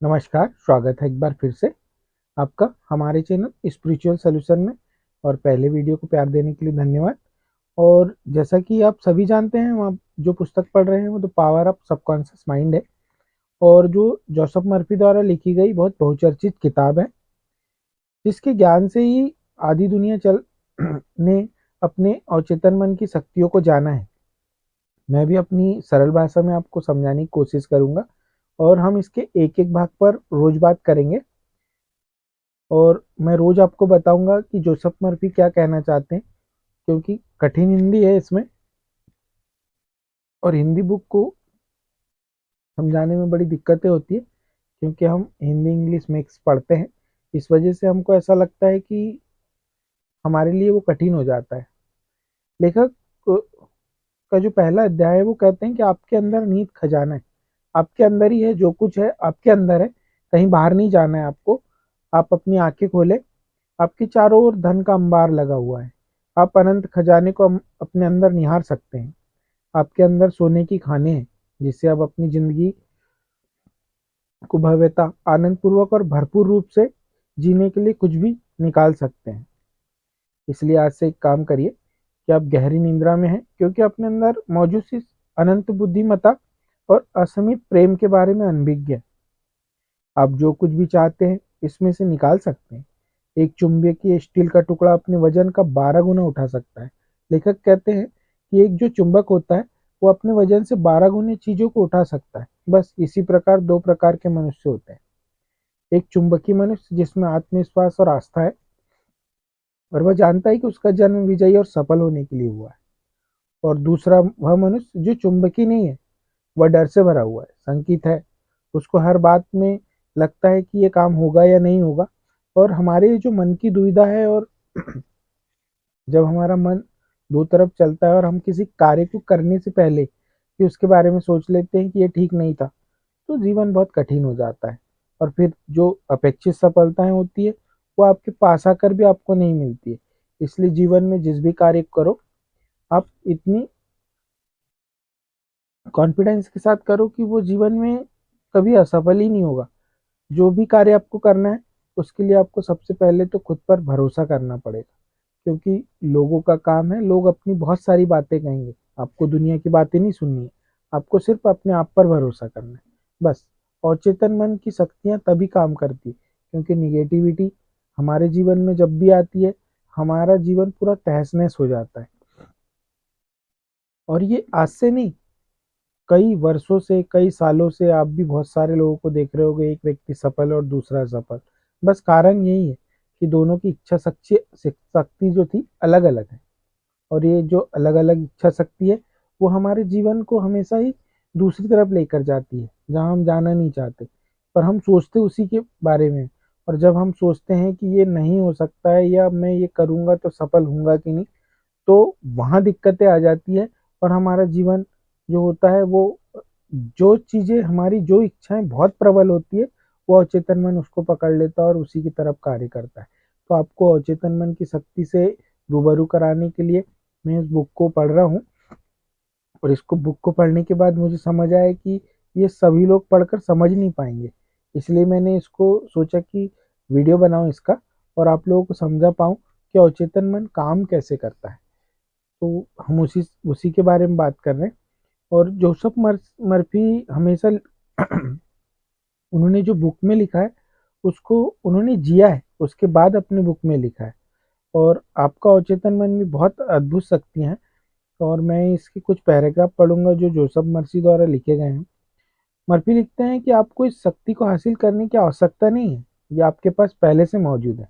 नमस्कार, स्वागत है एक बार फिर से आपका हमारे चैनल स्पिरिचुअल सॉल्यूशन में। और पहले वीडियो को प्यार देने के लिए धन्यवाद। और जैसा कि आप सभी जानते हैं, आप जो पुस्तक पढ़ रहे हैं वो the power of subconscious mind है, और जो जोसेफ मर्फी द्वारा लिखी गई बहुत बहुचर्चित किताब है, जिसके ज्ञान से ही आधी दुनिया चल ने अपने अवचेतन मन की शक्तियों को जाना है। मैं भी अपनी सरल भाषा में आपको समझाने की कोशिश करूंगा, और हम इसके एक एक भाग पर रोज बात करेंगे। और मैं रोज आपको बताऊंगा कि जोसेफ मर्फी क्या कहना चाहते हैं, क्योंकि कठिन हिंदी है इसमें, और हिंदी बुक को समझाने में बड़ी दिक्कतें होती है, क्योंकि हम हिंदी इंग्लिश मिक्स पढ़ते हैं। इस वजह से हमको ऐसा लगता है कि हमारे लिए वो कठिन हो जाता है। लेखक का जो पहला अध्याय है वो कहते हैं कि आपके अंदर निहित खजाना है। आपके अंदर ही है, जो कुछ है आपके अंदर है, कहीं बाहर नहीं जाना है आपको। आप अपनी आंखें खोले, आपके चारों ओर धन का अंबार लगा हुआ है। आप अनंत खजाने को अपने अंदर निहार सकते हैं। आपके अंदर सोने की खाने हैं, जिससे आप अपनी जिंदगी को भव्यता, आनंद पूर्वक और भरपूर रूप से जीने के लिए कुछ भी निकाल सकते हैं। इसलिए आज से एक काम करिए कि आप गहरी निंद्रा में हैं, क्योंकि अपने अंदर मौजूद इस अनंत बुद्धिमत्ता और असीमित प्रेम के बारे में अनभिज्ञ है। आप जो कुछ भी चाहते हैं इसमें से निकाल सकते हैं। एक चुंबकीय स्टील का टुकड़ा अपने वजन का 12 गुना उठा सकता है। लेखक कहते हैं कि एक जो चुंबक होता है वो अपने वजन से 12 गुने चीजों को उठा सकता है। बस इसी प्रकार दो प्रकार के मनुष्य होते हैं। एक चुंबकीय मनुष्य जिसमें आत्मविश्वास और आस्था है, और वह जानता है कि उसका जन्म विजयी और सफल होने के लिए हुआ है। और दूसरा वह मनुष्य जो चुंबकीय नहीं है, वह डर से भरा हुआ है, संकित है। उसको हर बात में लगता है कि ये काम होगा या नहीं होगा। और हमारे जो मन की दुविधा है, और जब हमारा मन दो तरफ चलता है और हम किसी कार्य को करने से पहले कि उसके बारे में सोच लेते हैं कि ये ठीक नहीं था, तो जीवन बहुत कठिन हो जाता है। और फिर जो अपेक्षित सफलताएं होती है वो आपके पास आकर भी आपको नहीं मिलती है। इसलिए जीवन में जिस भी कार्य करो, आप इतनी कॉन्फिडेंस के साथ करो कि वो जीवन में कभी असफल ही नहीं होगा। जो भी कार्य आपको करना है उसके लिए आपको सबसे पहले तो खुद पर भरोसा करना पड़ेगा, क्योंकि लोगों का काम है, लोग अपनी बहुत सारी बातें कहेंगे, आपको दुनिया की बातें नहीं सुननी है। आपको सिर्फ अपने आप पर भरोसा करना है, बस। और चेतन मन की शक्तियां तभी काम करती है, क्योंकि निगेटिविटी हमारे जीवन में जब भी आती है, हमारा जीवन पूरा तहस नहस हो जाता है। और ये आज से नहीं, कई वर्षों से, कई सालों से आप भी बहुत सारे लोगों को देख रहे होंगे, एक व्यक्ति सफल और दूसरा सफल। बस कारण यही है कि दोनों की इच्छा शक्ति शक्ति जो थी अलग अलग है। और ये जो अलग अलग इच्छा शक्ति है वो हमारे जीवन को हमेशा ही दूसरी तरफ लेकर जाती है, जहाँ हम जाना नहीं चाहते, पर हम सोचते उसी के बारे में। और जब हम सोचते हैं कि ये नहीं हो सकता है, या मैं ये करूंगा तो सफल होऊंगा कि नहीं, तो वहां दिक्कतें आ जाती है। और हमारा जीवन जो होता है वो, जो चीजें हमारी, जो इच्छाएं बहुत प्रबल होती है, वो अचेतन मन उसको पकड़ लेता है और उसी की तरफ कार्य करता है। तो आपको अचेतन मन की शक्ति से रूबरू कराने के लिए मैं इस बुक को पढ़ रहा हूँ। और इसको बुक को पढ़ने के बाद मुझे समझ आया कि ये सभी लोग पढ़कर समझ नहीं पाएंगे। इसलिए मैंने इसको सोचा कि वीडियो बनाऊं इसका, और आप लोगों को समझा पाऊं कि अवचेतन मन काम कैसे करता है। तो हम उसी उसी के बारे में बात कर रहे हैं। और जोसेफ मर्फी हमेशा उन्होंने जो बुक में लिखा है उसको उन्होंने जिया है, उसके बाद अपने बुक में लिखा है। और आपका अवचेतन मन में बहुत अद्भुत शक्तियां हैं। और मैं इसके कुछ पैराग्राफ पढ़ूंगा जो जोसेफ मर्फी द्वारा लिखे गए हैं। मर्फी लिखते हैं कि आपको इस शक्ति को हासिल करने की आवश्यकता नहीं है, ये आपके पास पहले से मौजूद है।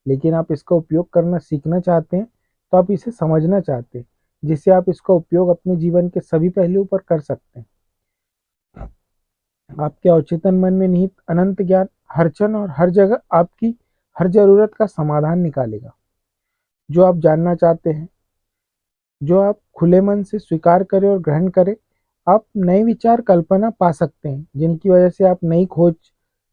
लेकिन आप इसका उपयोग करना सीखना चाहते हैं, तो आप इसे समझना चाहते हैं, जिससे आप इसका उपयोग अपने जीवन के सभी पहलुओं पर कर सकते हैं। आपके अवचेतन मन में निहित अनंत ज्ञान हर क्षण और हर जगह आपकी हर जरूरत का समाधान निकालेगा। जो आप जानना चाहते हैं, जो आप खुले मन से स्वीकार करें और ग्रहण करें, आप नए विचार, कल्पना पा सकते हैं, जिनकी वजह से आप नई खोज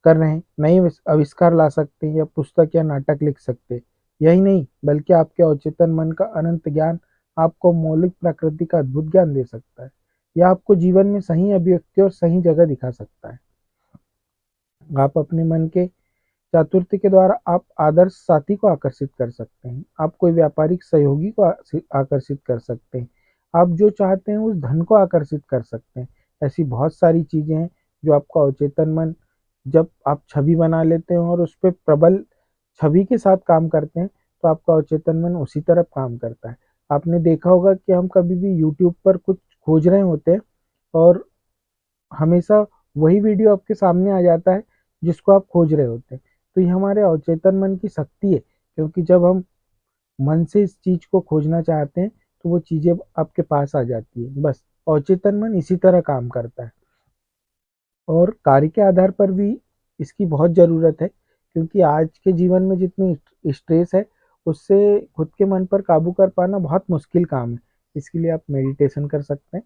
कर रहे हैं, नए आविष्कार ला सकते हैं, या पुस्तक या नाटक लिख सकते हैं। यही नहीं, बल्कि आपके अवचेतन मन का अनंत ज्ञान आपको मौलिक प्रकृति का अद्भुत ज्ञान दे सकता है। यह आपको जीवन में सही अभिव्यक्ति और सही जगह दिखा सकता है। आप अपने मन के चातुर्य के द्वारा आप आदर्श साथी को आकर्षित कर सकते हैं, आप कोई व्यापारिक सहयोगी को आकर्षित कर सकते हैं, आप जो चाहते हैं उस धन को आकर्षित कर सकते हैं। ऐसी बहुत सारी चीज़ें हैं जो आपका अवचेतन मन, जब आप छवि बना लेते हैं और उस पे प्रबल छवि के साथ काम करते हैं, तो आपका अवचेतन मन उसी तरफ काम करता है। आपने देखा होगा कि हम कभी भी यूट्यूब पर कुछ खोज रहे होते हैं और हमेशा वही वीडियो आपके सामने आ जाता है जिसको आप खोज रहे होते हैं। तो ये हमारे अवचेतन मन की शक्ति है, क्योंकि जब हम मन से इस चीज को खोजना चाहते हैं तो वो चीजें आपके पास आ जाती है। बस अवचेतन मन इसी तरह काम करता है और कार्य के आधार पर भी इसकी बहुत ज़रूरत है, क्योंकि आज के जीवन में जितनी स्ट्रेस है उससे खुद के मन पर काबू कर पाना बहुत मुश्किल काम है। इसके लिए आप मेडिटेशन कर सकते हैं।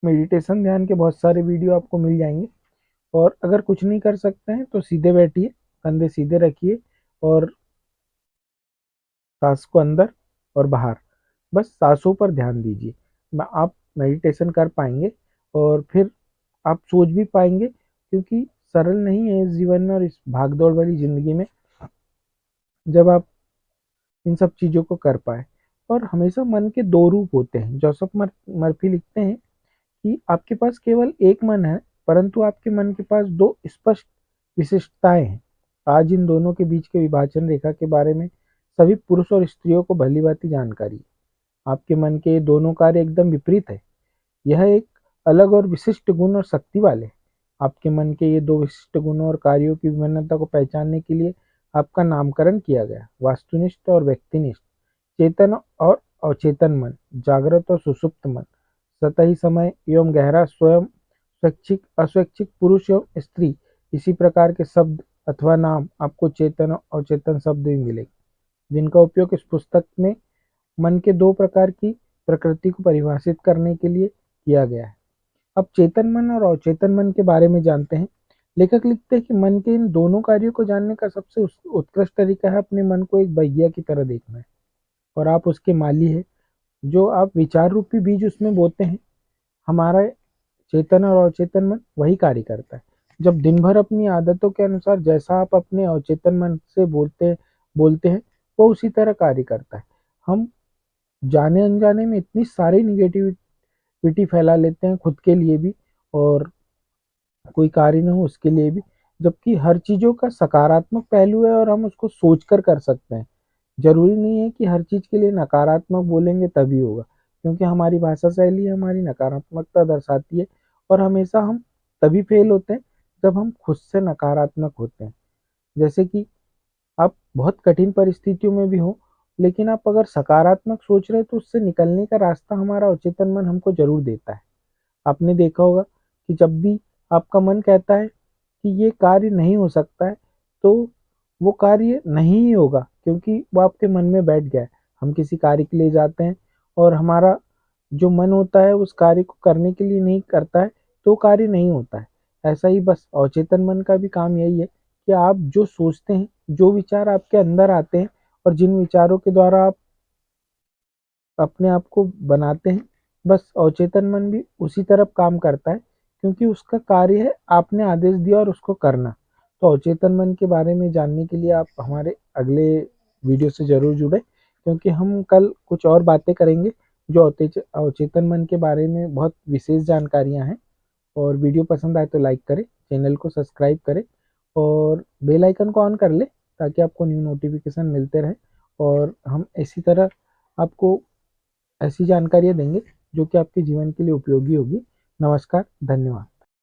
मेडिटेशन ध्यान के बहुत सारे वीडियो आपको मिल जाएंगे। और अगर कुछ नहीं कर सकते हैं तो सीधे बैठिए, कंधे सीधे रखिए और सांस को अंदर और बाहर, बस सांसों पर ध्यान दीजिए। आप मेडिटेशन कर पाएंगे और फिर आप सोच भी पाएंगे, क्योंकि सरल नहीं है इस जीवन में और इस भागदौड़ वाली जिंदगी में जब आप इन सब चीज़ों को कर पाए। और हमेशा मन के दो रूप होते हैं। जोसेफ मर्फी लिखते हैं कि आपके पास केवल एक मन है, परंतु आपके मन के पास दो स्पष्ट विशिष्टताएं हैं। आज इन दोनों के बीच के विभाजन रेखा के बारे में सभी पुरुष और स्त्रियों को भली भांति जानकारी है। आपके मन के ये दोनों कार्य एकदम विपरीत है। यह एक अलग और विशिष्ट गुण और शक्ति वाले हैं। आपके मन के ये दो विशिष्ट गुणों और कार्यों की विभिन्नता को पहचानने के लिए आपका नामकरण किया गया। वास्तुनिष्ठ और व्यक्तिनिष्ठ, चेतन और अवचेतन मन, जागृत और सुषुप्त मन, सतही समय एवं गहरा स्वयं, स्वैच्छिक अस्वैच्छिक, पुरुष एवं स्त्री। इसी प्रकार के शब्द अथवा नाम आपको चेतन और अवचेतन शब्द भी मिलेंगे, जिनका उपयोग इस पुस्तक में मन के दो प्रकार की प्रकृति को परिभाषित करने के लिए किया गया है। अब चेतन मन और अवचेतन मन के बारे में जानते हैं। लेखक लिखते हैं कि मन के इन दोनों कार्यों को जानने का सबसे उत्कृष्ट तरीका है अपने मन को एक बैगिया की तरह देखना है, और आप उसके माली है। जो आप विचार रूपी बीज उसमें बोते हैं, हमारा चेतन और अवचेतन मन वही कार्य करता है। जब दिन भर अपनी आदतों के अनुसार जैसा आप अपने अवचेतन मन से बोलते हैं, वो उसी तरह कार्य करता है। हम जाने अनजाने में इतनी सारी निगेटिविटी फैला लेते हैं खुद के लिए भी और कोई कार्य न हो उसके लिए भी, जबकि हर चीज़ों का सकारात्मक पहलू है और हम उसको सोच कर सकते हैं। जरूरी नहीं है कि हर चीज़ के लिए नकारात्मक बोलेंगे तभी होगा, क्योंकि हमारी भाषा शैली हमारी नकारात्मकता दर्शाती है। और हमेशा हम तभी फेल होते हैं जब हम खुद से नकारात्मक होते हैं। जैसे कि आप बहुत कठिन परिस्थितियों में भी हो, लेकिन आप अगर सकारात्मक सोच रहे हैं तो उससे निकलने का रास्ता हमारा अवचेतन मन हमको जरूर देता है। आपने देखा होगा कि जब भी आपका मन कहता है कि ये कार्य नहीं हो सकता है, तो वो कार्य नहीं ही होगा, क्योंकि वो आपके मन में बैठ गया है। हम किसी कार्य के लिए जाते हैं और हमारा जो मन होता है उस कार्य को करने के लिए नहीं करता है, तो कार्य नहीं होता है। ऐसा ही बस अवचेतन मन का भी काम यही है कि आप जो सोचते हैं, जो विचार आपके अंदर आते हैं और जिन विचारों के द्वारा आप अपने आप को बनाते हैं, बस अवचेतन मन भी उसी तरफ काम करता है, क्योंकि उसका कार्य है आपने आदेश दिया और उसको करना। तो अवचेतन मन के बारे में जानने के लिए आप हमारे अगले वीडियो से ज़रूर जुड़े, क्योंकि हम कल कुछ और बातें करेंगे जो अवचेतन मन के बारे में बहुत विशेष जानकारियाँ हैं। और वीडियो पसंद आए तो लाइक करें, चैनल को सब्सक्राइब करें और बेल आइकन को ऑन कर लें, ताकि आपको न्यू नोटिफिकेशन मिलते रहे और हम इसी तरह आपको ऐसी जानकारियाँ देंगे जो कि आपके जीवन के लिए उपयोगी होगी। नमस्कार, धन्यवाद।